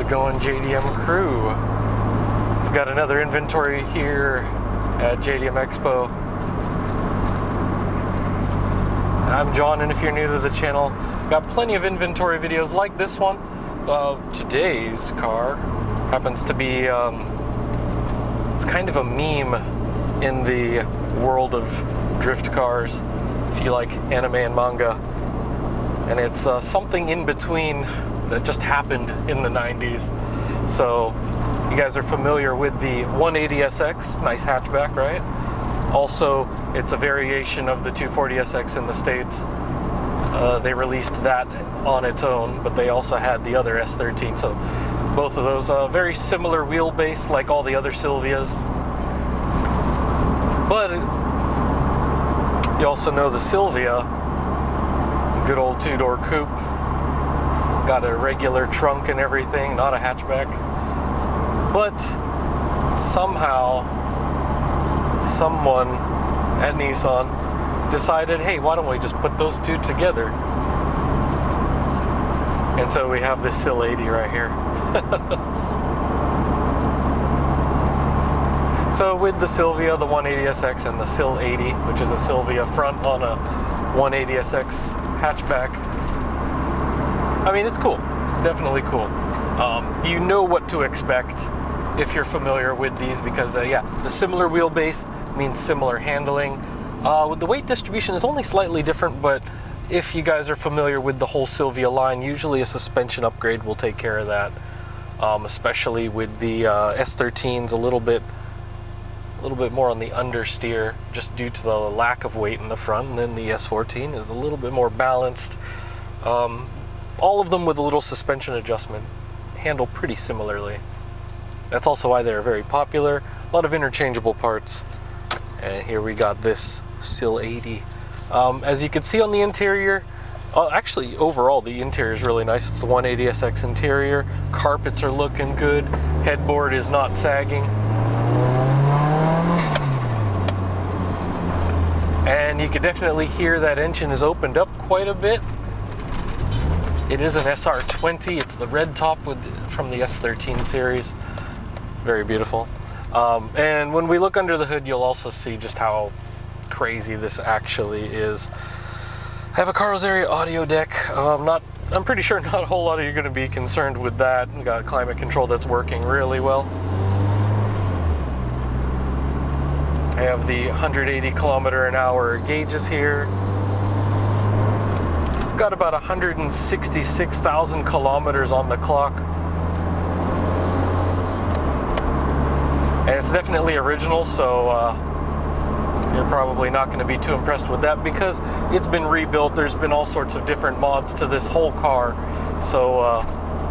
it going, JDM crew? We've got another inventory here at JDM EXPO. I'm John, and if you're new to the channel, got plenty of inventory videos like this one. Today's car happens to be, it's kind of a meme in the world of drift cars, if you like anime and manga. And it's something in between that just happened in the 90s. So you guys are familiar with the 180SX, nice hatchback, right? Also, it's a variation of the 240SX in the States. They released that on its own, but they also had the other S13. So both of those, very similar wheelbase like all the other Silvias. But you also know the Silvia, good old two-door coupe. Got a regular trunk and everything, not a hatchback. But somehow, someone at Nissan decided, hey, why don't we just put those two together? And so we have this SILEIGHTY right here. So with the Silvia, the 180SX, and the SILEIGHTY, which is a Silvia front on a 180SX hatchback, I mean, it's cool. It's definitely cool. You know what to expect if you're familiar with these, because yeah, the similar wheelbase means similar handling. With the weight distribution is only slightly different, but if you guys are familiar with the whole Silvia line, usually a suspension upgrade will take care of that. Especially with the S13s, a little bit more on the understeer, just due to the lack of weight in the front, and then the S14 is a little bit more balanced. All of them with a little suspension adjustment handle pretty similarly. That's also why they're very popular. A lot of interchangeable parts. And here we got this SILEIGHTY. As you can see on the interior, actually overall the interior is really nice. It's the 180SX interior. Carpets are looking good. Headboard is not sagging. And you can definitely hear that engine is opened up quite a bit. It is an SR20. It's the red top from the S13 series. Very beautiful. And when we look under the hood, you'll also see just how crazy this actually is. I have a Carl's Area audio deck. I'm pretty sure not a whole lot of you are going to be concerned with that. We got climate control that's working really well. I have the 180 km/h gauges here. Got about 166,000 kilometers on the clock. And it's definitely original, so you're probably not going to be too impressed with that because it's been rebuilt. There's been all sorts of different mods to this whole car. So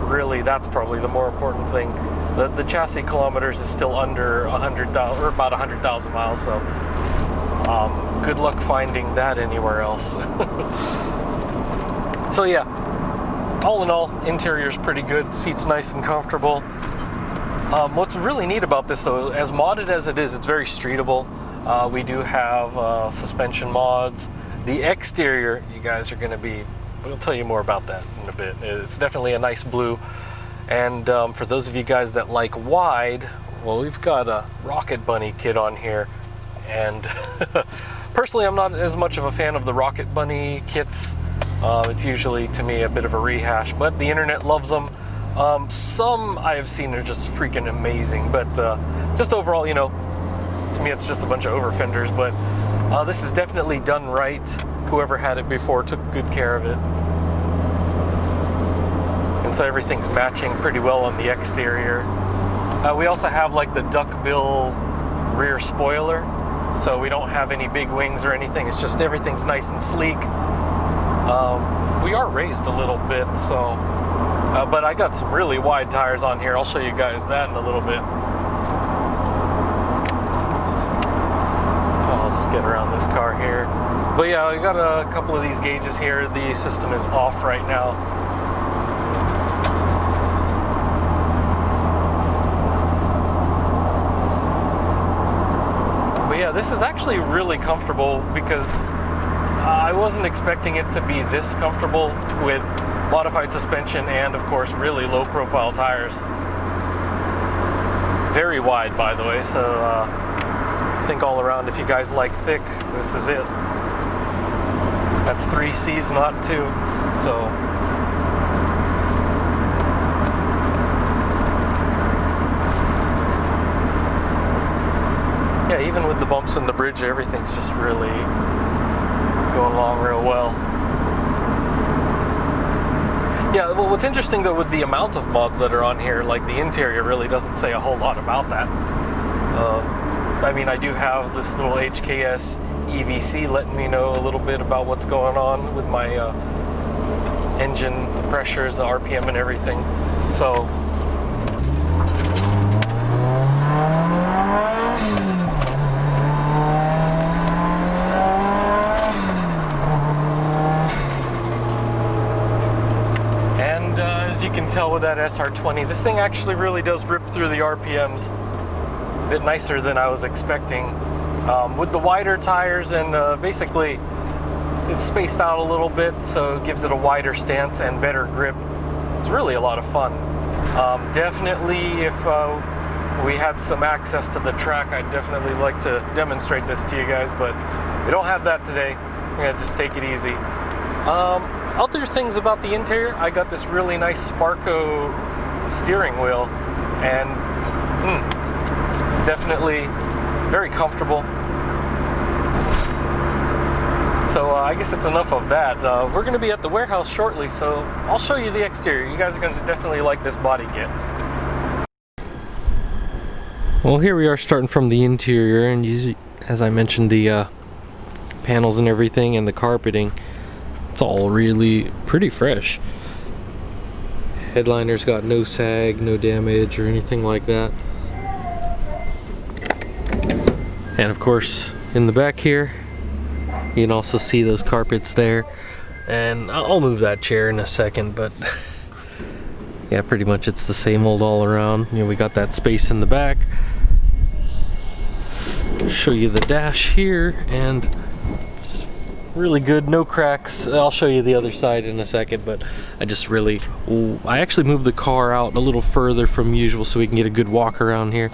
really, that's probably the more important thing. The chassis kilometers is still under 100,000, or about 100,000 miles, so good luck finding that anywhere else. So yeah, all in all, interior's pretty good. Seat's nice and comfortable. What's really neat about this though, as modded as it is, it's very streetable. We do have suspension mods. The exterior, you guys are gonna be, we'll tell you more about that in a bit. It's definitely a nice blue. And for those of you guys that like wide, well, we've got a Rocket Bunny kit on here. And personally, I'm not as much of a fan of the Rocket Bunny kits. It's usually, to me, a bit of a rehash, but the internet loves them. Some I have seen are just freaking amazing, but just overall, you know, to me, it's just a bunch of over fenders, but this is definitely done right. Whoever had it before took good care of it. And so everything's matching pretty well on the exterior. We also have like the duckbill rear spoiler, so we don't have any big wings or anything. It's just everything's nice and sleek. We are raised a little bit, so but I got some really wide tires on here. I'll show you guys that in a little bit. I'll just get around this car here. But yeah, we got a couple of these gauges here. The system is off right now. But yeah, this is actually really comfortable because I wasn't expecting it to be this comfortable with modified suspension, and of course really low profile tires. Very wide, by the way, so I think all around, if you guys like thick, this is it. That's 3 C's, not 2, so yeah, even with the bumps in the bridge, everything's just really going along real well. Yeah, well, what's interesting though with the amount of mods that are on here, like the interior really doesn't say a whole lot about that. I mean, I do have this little HKS EVC letting me know a little bit about what's going on with my engine pressures, the RPM and everything. So as you can tell with that SR20, this thing actually really does rip through the RPMs a bit nicer than I was expecting. With the wider tires, and basically it's spaced out a little bit, so it gives it a wider stance and better grip. It's really a lot of fun. Definitely, if we had some access to the track, I'd definitely like to demonstrate this to you guys, but we don't have that today. We're gonna just take it easy. Other things about the interior, I got this really nice Sparco steering wheel, and it's definitely very comfortable. So I guess it's enough of that. We're going to be at the warehouse shortly, so I'll show you the exterior. You guys are going to definitely like this body kit. Well, here we are starting from the interior, and as I mentioned, the panels and everything and the carpeting, it's all really pretty fresh. Headliner's got no sag, no damage or anything like that. And of course, in the back here, you can also see those carpets there. And I'll move that chair in a second, but yeah, pretty much it's the same old all around. You know, we got that space in the back. Show you the dash here, and it's really good, no cracks. I'll show you the other side in a second, but I actually moved the car out a little further from usual so we can get a good walk around here.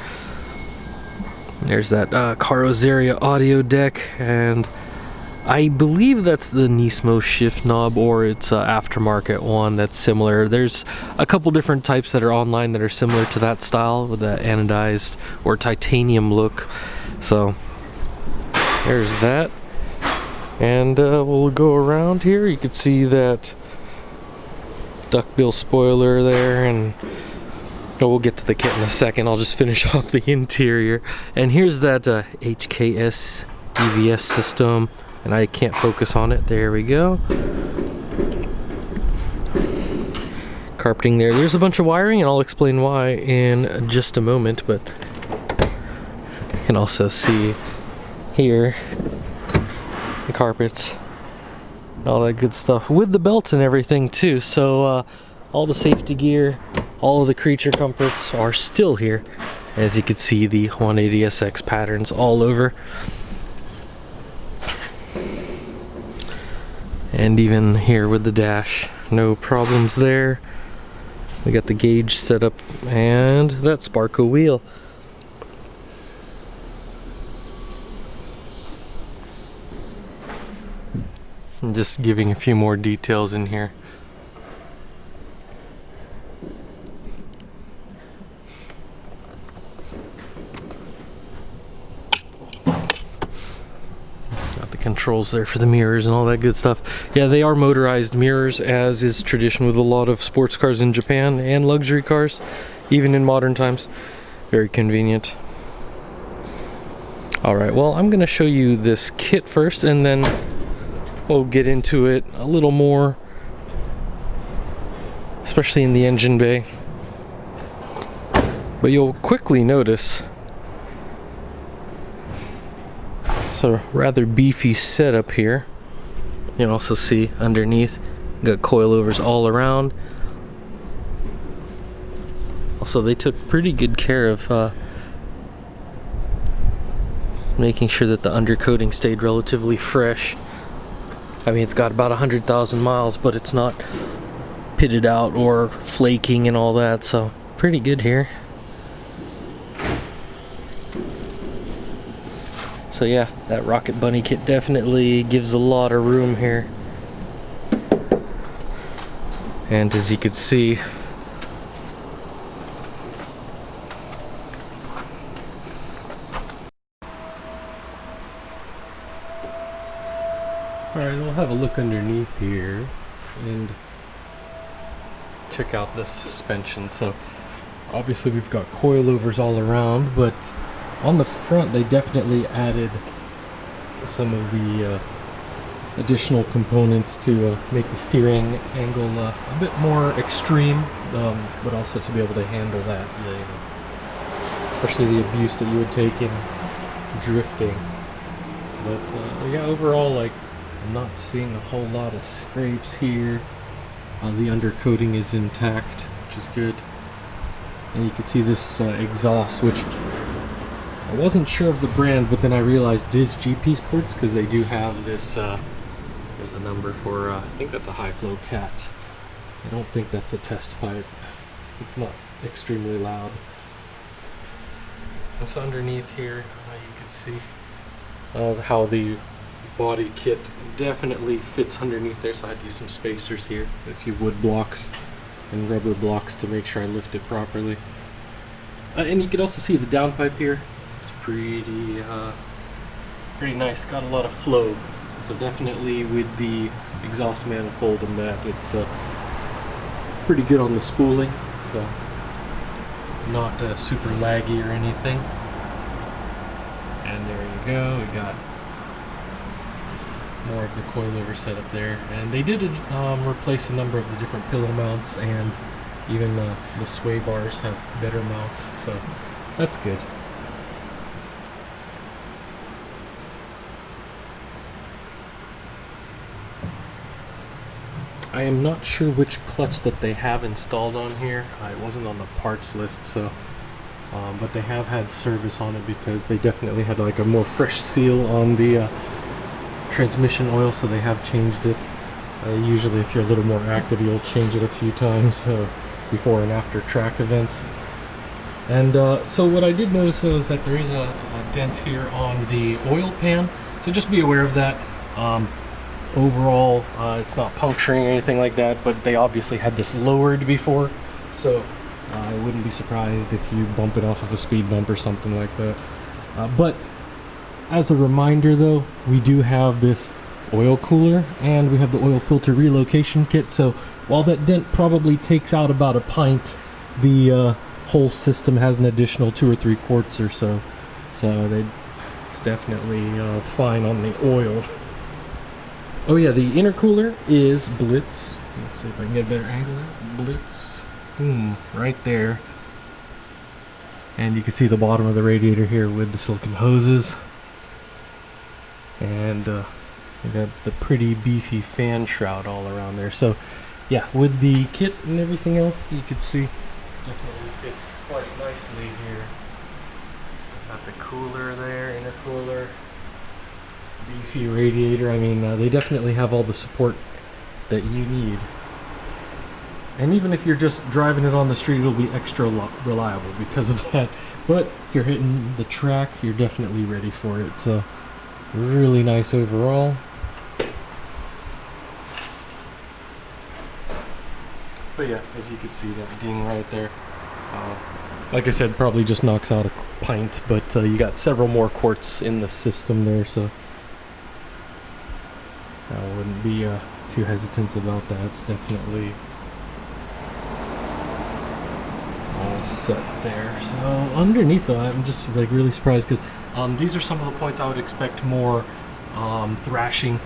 There's that Carrozzeria audio deck, and I believe that's the Nismo shift knob, or it's an aftermarket one that's similar. There's a couple different types that are online that are similar to that style with that anodized or titanium look. So there's that. And we'll go around here. You can see that duckbill spoiler there, and we'll get to the kit in a second. I'll just finish off the interior. And here's that HKS EVS system, and I can't focus on it. There we go. Carpeting there. There's a bunch of wiring, and I'll explain why in just a moment, but you can also see here the carpets, all that good stuff with the belts and everything too. So all the safety gear, all of the creature comforts are still here. As you can see, the 180SX patterns all over, and even here with the dash, no problems there. We got the gauge set up and that Sparco wheel. I'm just giving a few more details in here. Got the controls there for the mirrors and all that good stuff. Yeah, they are motorized mirrors, as is tradition with a lot of sports cars in Japan and luxury cars, even in modern times. Very convenient. Alright, well, I'm going to show you this kit first, and then we'll get into it a little more, especially in the engine bay. But you'll quickly notice it's a rather beefy setup here. You can also see underneath, got coilovers all around. Also, they took pretty good care of making sure that the undercoating stayed relatively fresh. I mean, it's got about 100,000 miles, but it's not pitted out or flaking and all that, so pretty good here. So yeah, that Rocket Bunny kit definitely gives a lot of room here. And as you can see, alright, we'll have a look underneath here and check out this suspension. So obviously we've got coilovers all around, but on the front they definitely added some of the additional components to make the steering angle a bit more extreme, but also to be able to handle that, especially the abuse that you would take in drifting. But yeah, overall, like, I'm not seeing a whole lot of scrapes here. The undercoating is intact, which is good. And you can see this exhaust, which I wasn't sure of the brand, but then I realized it is GP Sports because they do have this. There's a number for, I think that's a high flow cat. I don't think that's a test pipe. It's not extremely loud. And so underneath here, you can see how the body kit definitely fits underneath there. So I had to use some spacers here, a few wood blocks and rubber blocks to make sure I lift it properly. And you can also see the downpipe here. It's pretty nice. Got a lot of flow. So definitely with the exhaust manifold and that, it's pretty good on the spooling. So not super laggy or anything. And there you go. We got more of the coilover setup there. And they did replace a number of the different pillow mounts, and even the sway bars have better mounts. So that's good. I am not sure which clutch that they have installed on here. It wasn't on the parts list, so but they have had service on it because they definitely had like a more fresh seal on the transmission oil, so they have changed it. Usually if you're a little more active, you'll change it a few times before and after track events. And so what I did notice is that there is a dent here on the oil pan, so just be aware of that. Overall, it's not puncturing or anything like that, but they obviously had this lowered before, so I wouldn't be surprised if you bump it off of a speed bump or something like that. But as a reminder though, we do have this oil cooler and we have the oil filter relocation kit, so while that dent probably takes out about a pint, the whole system has an additional 2 or 3 quarts or so, so it's definitely fine on the oil. Oh yeah, the intercooler is Blitz. Let's see if I can get a better angle there. Blitz. Boom, right there. And you can see the bottom of the radiator here with the silicone hoses. And we got the pretty beefy fan shroud all around there. So yeah, with the kit and everything else, you can see definitely fits quite nicely here. Got the cooler there, intercooler. Beefy radiator. I mean, they definitely have all the support that you need. And even if you're just driving it on the street, it'll be extra reliable because of that. But if you're hitting the track, you're definitely ready for it. So really nice overall. But yeah, as you can see, that ding right there. Like I said, probably just knocks out a pint, but you got several more quarts in the system there, so I wouldn't be too hesitant about that. It's definitely all set there. So underneath though, I'm just like really surprised because these are some of the points I would expect more thrashing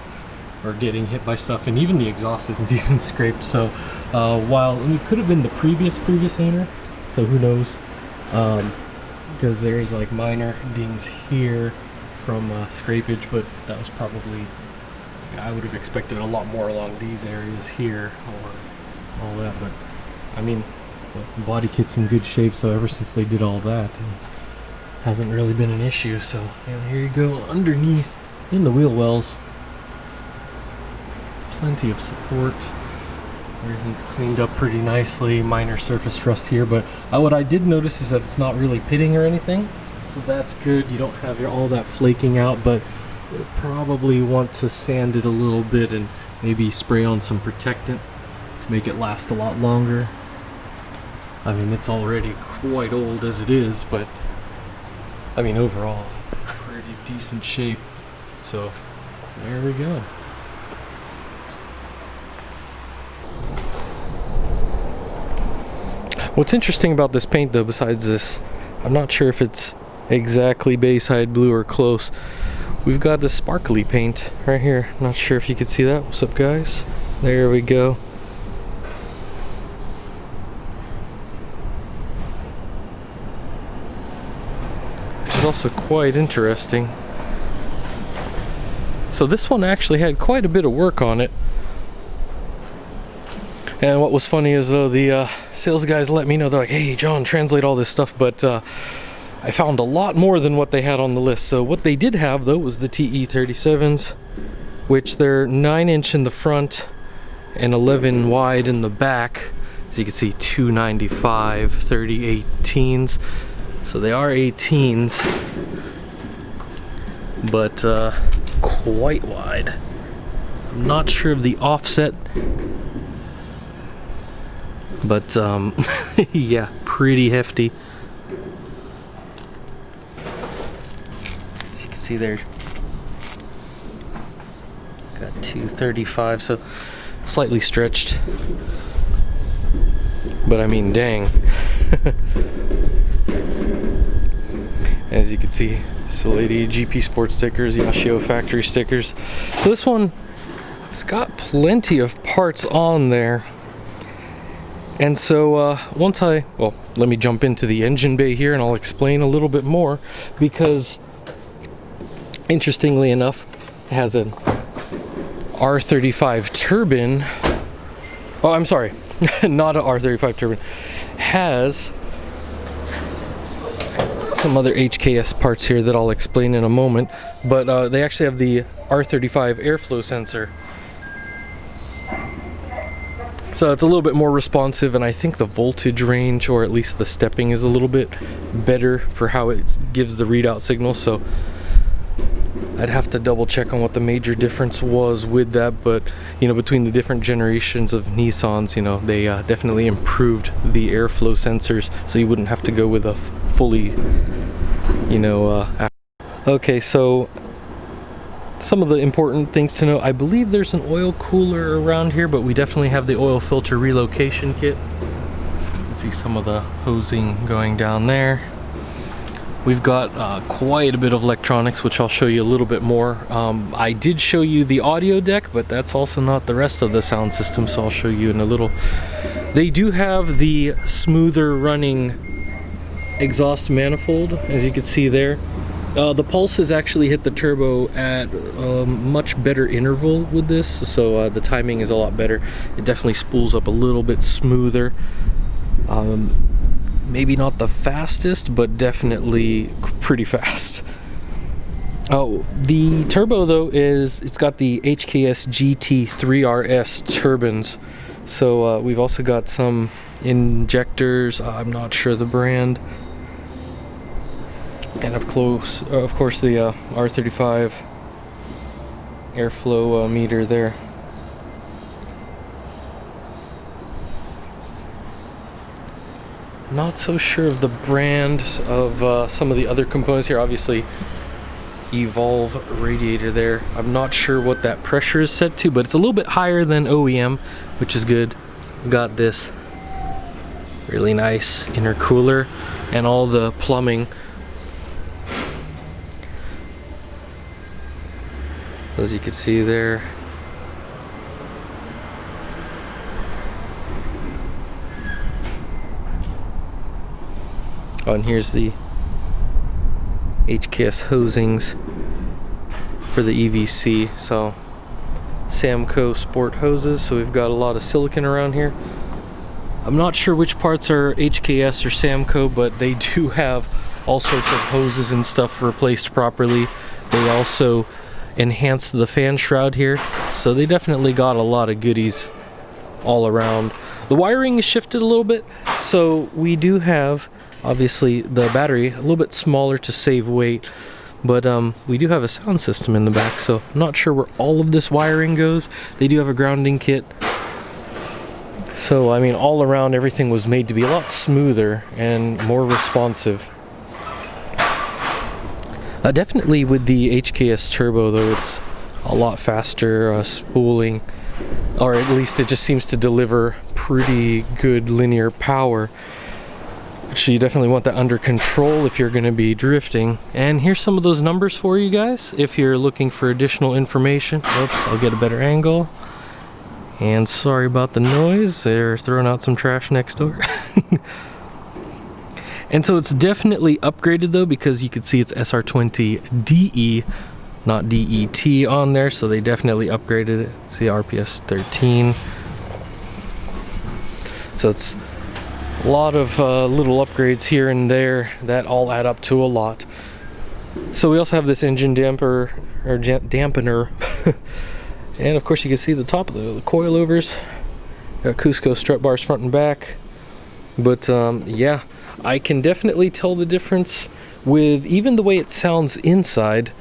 or getting hit by stuff, and even the exhaust isn't even scraped. So while it could have been the previous owner, so who knows, because there's like minor dings here from scrapage, but that was probably, I would have expected a lot more along these areas here or all that. But I mean, the body kit's in good shape, so ever since they did all that, it hasn't really been an issue. So and here you go underneath in the wheel wells, plenty of support. Everything's cleaned up pretty nicely. Minor surface rust here, but what I did notice is that it's not really pitting or anything, so that's good. You don't have all that flaking out, but you'll probably want to sand it a little bit and maybe spray on some protectant to make it last a lot longer. I mean, it's already quite old as it is, but I mean, overall, pretty decent shape. So there we go. What's interesting about this paint though, besides this, I'm not sure if it's exactly Bayside blue or close. We've got the sparkly paint right here. Not sure if you can see that. What's up, guys? There we go. Which is also quite interesting. So this one actually had quite a bit of work on it. And what was funny is though, the sales guys let me know, they're like, hey John, translate all this stuff, but I found a lot more than what they had on the list. So what they did have though was the TE37s, which they're 9-inch in the front and 11 wide in the back. As you can see, 295, 30 18s. So they are 18s, but quite wide. I'm not sure of the offset, but yeah, pretty hefty. As you can see there, got 235, so slightly stretched, but I mean, dang. As you can see, SILEIGHTY GP Sport stickers, Yashio factory stickers. So this one, it's got plenty of parts on there. And so let me jump into the engine bay here and I'll explain a little bit more, because interestingly enough, it has an R35 turbine. Oh, I'm sorry, not an R35 turbine. Has some other HKS parts here that I'll explain in a moment, but they actually have the R35 airflow sensor. So it's a little bit more responsive, and I think the voltage range, or at least the stepping, is a little bit better for how it gives the readout signal. So I'd have to double check on what the major difference was with that, but you know, between the different generations of Nissans, you know, they definitely improved the airflow sensors, so you wouldn't have to go with a fully, you know, okay, so some of the important things to know. I believe there's an oil cooler around here, but we definitely have the oil filter relocation kit. You can see some of the hosing going down there. We've got quite a bit of electronics, which I'll show you a little bit more. I did show you the audio deck, but that's also not the rest of the sound system, so I'll show you in a little. They do have the smoother running exhaust manifold, as you can see there. The pulses actually hit the turbo at a much better interval with this, so the timing is a lot better. It definitely spools up a little bit smoother. Maybe not the fastest, but definitely pretty fast. Oh, the turbo though it's got the HKS GT3RS turbines. So we've also got some injectors. I'm not sure the brand. And of course the R35 airflow meter there. Not so sure of the brand of some of the other components here. Obviously, Evolve radiator there. I'm not sure what that pressure is set to, but it's a little bit higher than OEM, which is good. We got this really nice intercooler and all the plumbing. As you can see there. Oh, and here's the HKS hosings for the EVC. So Samco Sport hoses. So we've got a lot of silicon around here. I'm not sure which parts are HKS or Samco, but they do have all sorts of hoses and stuff replaced properly. They also enhanced the fan shroud here, so they definitely got a lot of goodies all around. The wiring is shifted a little bit, so we do have obviously the battery a little bit smaller to save weight, but we do have a sound system in the back, so I'm not sure where all of this wiring goes. They do have a grounding kit, so I mean all around everything was made to be a lot smoother and more responsive. Definitely with the HKS turbo though, it's a lot faster spooling, or at least it just seems to deliver pretty good linear power. So you definitely want that under control if you're going to be drifting. And here's some of those numbers for you guys if you're looking for additional information. Oops, I'll get a better angle. And sorry about the noise, they're throwing out some trash next door. And so it's definitely upgraded though, because you could see it's SR20DE, not DET on there, so they definitely upgraded it. See RPS 13. So it's a lot of little upgrades here and there that all add up to a lot. So we also have this engine damper, or dampener. And of course you can see the top of the coilovers. Got Cusco strut bars front and back. But yeah, I can definitely tell the difference with even the way it sounds inside.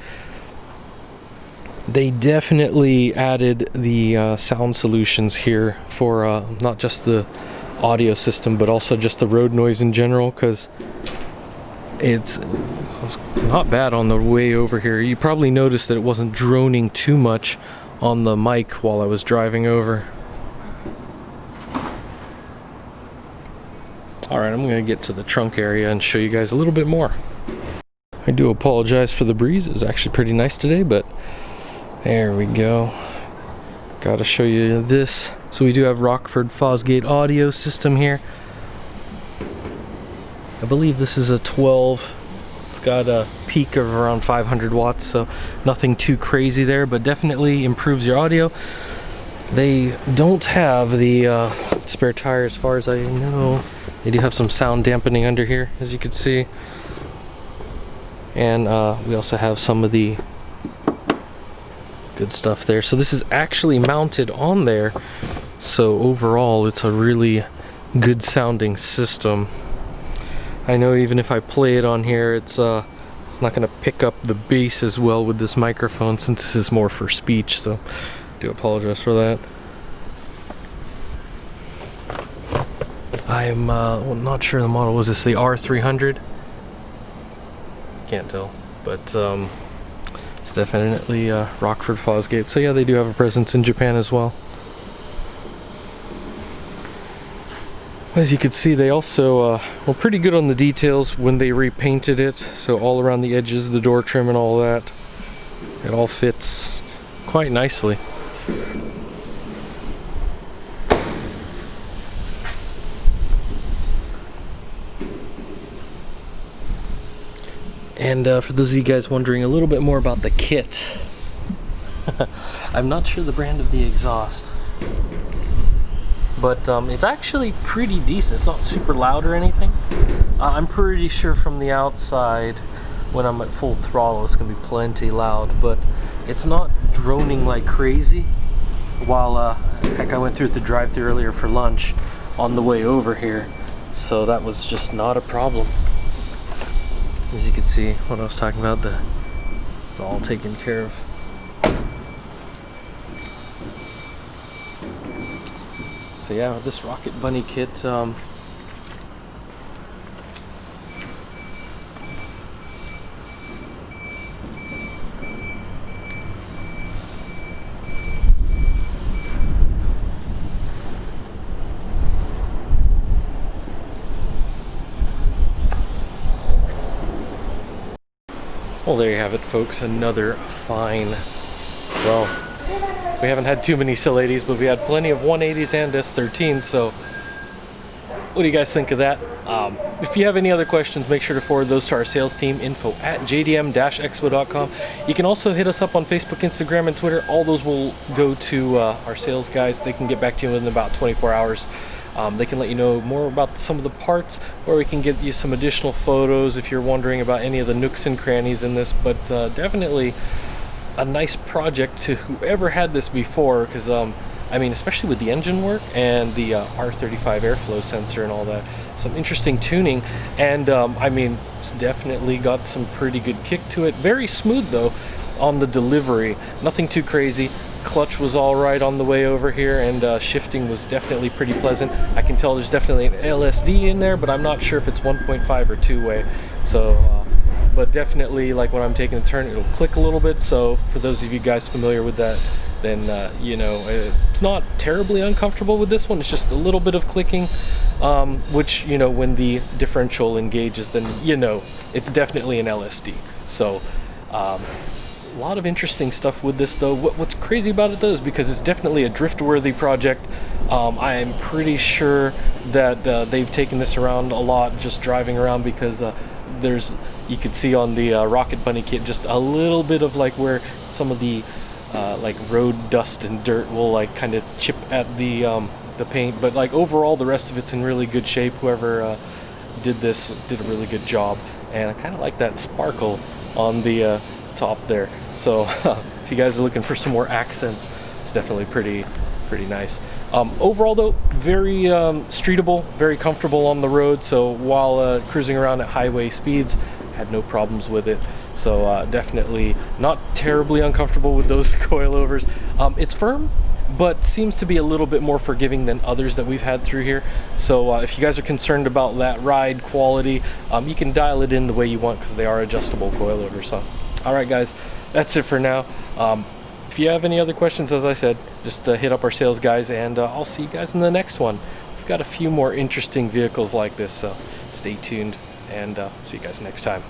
They definitely added the sound solutions here for not just the audio system, but also just the road noise in general, because it's not bad on the way over here. You probably noticed that it wasn't droning too much on the mic while I was driving over. Alright, I'm going to get to the trunk area and show you guys a little bit more. I do apologize for the breeze. It was actually pretty nice today, but there we go. Gotta show you this. So we do have Rockford Fosgate audio system here. I believe this is a 12. It's got a peak of around 500 watts, so nothing too crazy there, but definitely improves your audio. They don't have the spare tire as far as I know. They do have some sound dampening under here, as you can see. And we also have some of the good stuff there. So this is actually mounted on there. So overall, it's a really good sounding system. I know even if I play it on here, it's not going to pick up the bass as well with this microphone, since this is more for speech. So I do apologize for that. I'm not sure the model. Was this the R300? Can't tell, but it's definitely Rockford Fosgate. So yeah, they do have a presence in Japan as well. As you can see, they also were pretty good on the details when they repainted it. So all around the edges, the door trim and all that, it all fits quite nicely. And for those of you guys wondering a little bit more about the kit, I'm not sure the brand of the exhaust, but it's actually pretty decent. It's not super loud or anything. I'm pretty sure from the outside, when I'm at full throttle, it's going to be plenty loud, but it's not droning like crazy. While, heck, I went through the drive-thru earlier for lunch on the way over here, so that was just not a problem. As you can see, what I was talking about, it's all taken care of. So yeah, this Rocket Bunny kit, well, there you have it, folks. Another fine, well, we haven't had too many SILEIGHTYs, but we had plenty of 180s and S13s, so what do you guys think of that? If you have any other questions, make sure to forward those to our sales team, info@jdm-expo.com. You can also hit us up on Facebook, Instagram, and Twitter. All those will go to our sales guys. They can get back to you in about 24 hours. They can let you know more about some of the parts, or we can get you some additional photos if you're wondering about any of the nooks and crannies in this. But definitely a nice project to whoever had this before, because I mean, especially with the engine work and the R35 airflow sensor and all that, some interesting tuning. And I mean, it's definitely got some pretty good kick to it. Very smooth though on the delivery, nothing too crazy. Clutch was all right on the way over here, and shifting was definitely pretty pleasant. I can tell there's definitely an LSD in there, but I'm not sure if it's 1.5 or two-way. So, but definitely, like when I'm taking a turn, it'll click a little bit. So for those of you guys familiar with that, then you know, it's not terribly uncomfortable with this one. It's just a little bit of clicking, which, you know, when the differential engages, then you know it's definitely an LSD. So. A lot of interesting stuff with this though. What's crazy about it though is because it's definitely a drift-worthy project. I am pretty sure that they've taken this around a lot just driving around, because you could see on the Rocket Bunny kit just a little bit of like where some of the like road dust and dirt will like kind of chip at the paint, but like overall the rest of it's in really good shape. Whoever did this did a really good job, and I kind of like that sparkle on the top there. So if you guys are looking for some more accents, it's definitely pretty nice. Overall though, very streetable, very comfortable on the road. So while cruising around at highway speeds, I had no problems with it. So definitely not terribly uncomfortable with those coilovers. It's firm, but seems to be a little bit more forgiving than others that we've had through here. So if you guys are concerned about that ride quality, you can dial it in the way you want, because they are adjustable coilovers. So all right guys, that's it for now. If you have any other questions, as I said, just hit up our sales guys, and I'll see you guys in the next one. We've got a few more interesting vehicles like this, so stay tuned, and see you guys next time.